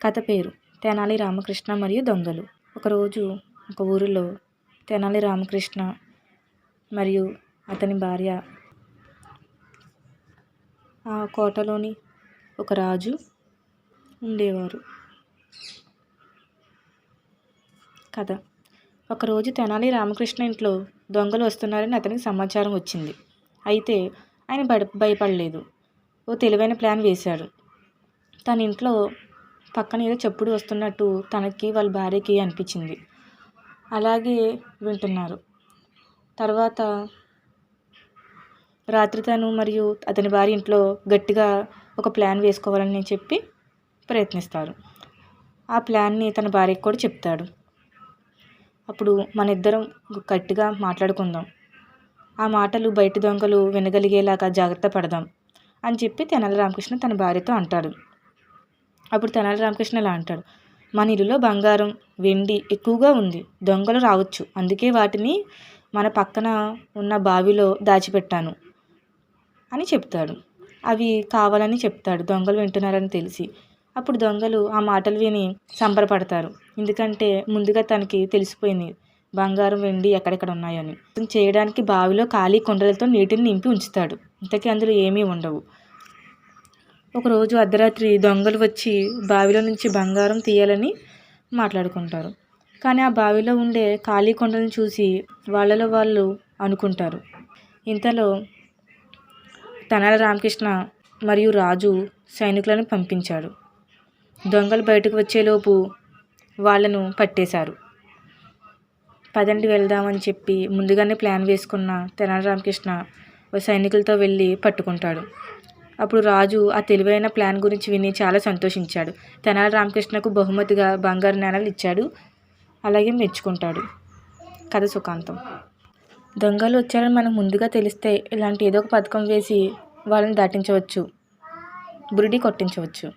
కథ పేరు తెనాలి రామకృష్ణ మరియు దొంగలు. ఒకరోజు ఒక ఊరిలో తెనాలి రామకృష్ణ మరియు అతని భార్య ఆ కోటలోని ఒక రాజు ఉండేవారు. కథ ఒకరోజు తెనాలి రామకృష్ణ ఇంట్లో దొంగలు వస్తున్నారని అతనికి సమాచారం వచ్చింది. అయితే ఆయన భయపడలేదు. ఓ తెలివైన ప్లాన్ వేశాడు. తన ఇంట్లో పక్కన ఏదో చప్పుడు వస్తున్నట్టు తనకి వాళ్ళ భార్యకి అనిపించింది. అలాగే వింటున్నారు. తర్వాత రాత్రి తను మరియు అతని భార్య ఇంట్లో గట్టిగా ఒక ప్లాన్ వేసుకోవాలని చెప్పి ప్రయత్నిస్తారు. ఆ ప్లాన్ని తన భార్యకి కూడా చెప్తాడు. అప్పుడు మన ఇద్దరం గట్టిగా మాట్లాడుకుందాం, ఆ మాటలు బయట దొంగలు వినగలిగేలాగా జాగ్రత్త పడదాం అని చెప్పి తెనాలి రామకృష్ణ తన భార్యతో అంటాడు. అప్పుడు తెనాలి రామకృష్ణ ఇలా అంటాడు, మన ఇల్లులో బంగారం వెండి ఎక్కువగా ఉంది, దొంగలు రావచ్చు, అందుకే వాటిని మన పక్కన ఉన్న బావిలో దాచిపెట్టాను అని చెప్తాడు. అవి కావాలని చెప్తాడు దొంగలు వింటున్నారని తెలిసి. అప్పుడు దొంగలు ఆ మాటలు విని సంబరపడతారు. ఎందుకంటే ముందుగా తనకి తెలిసిపోయింది బంగారం వెండి ఎక్కడెక్కడ ఉన్నాయని. చేయడానికి బావిలో ఖాళీ కుండలతో నీటిని నింపి ఉంచుతాడు. ఇంతకీ అందులో ఏమీ ఉండవు. ఒకరోజు అర్ధరాత్రి దొంగలు వచ్చి బావిలో నుంచి బంగారం తీయాలని మాట్లాడుకుంటారు. కానీ ఆ బావిలో ఉండే ఖాళీ కుండలను చూసి వాళ్ళలో వాళ్ళు అనుకుంటారు. ఇంతలో తెనాలి రామకృష్ణ మరియు రాజు సైనికులను పంపించాడు. దొంగలు బయటకు వచ్చేలోపు వాళ్ళను పట్టేశారు. పదండి వెళ్దామని చెప్పి ముందుగానే ప్లాన్ వేసుకున్న తెనాలి రామకృష్ణ సైనికులతో వెళ్ళి పట్టుకుంటాడు. అప్పుడు రాజు ఆ తెలివైన ప్లాన్ గురించి విని చాలా సంతోషించాడు. తెనాలి రామకృష్ణకు బహుమతిగా బంగారు నాణాలు ఇచ్చాడు. అలాగే మెచ్చుకుంటాడు. కథ సుఖాంతం. దొంగలు వచ్చారని మనకు ముందుగా తెలిస్తే ఇలాంటి ఏదో ఒక పథకం వేసి వాళ్ళని దాటించవచ్చు, బురిడి కొట్టించవచ్చు.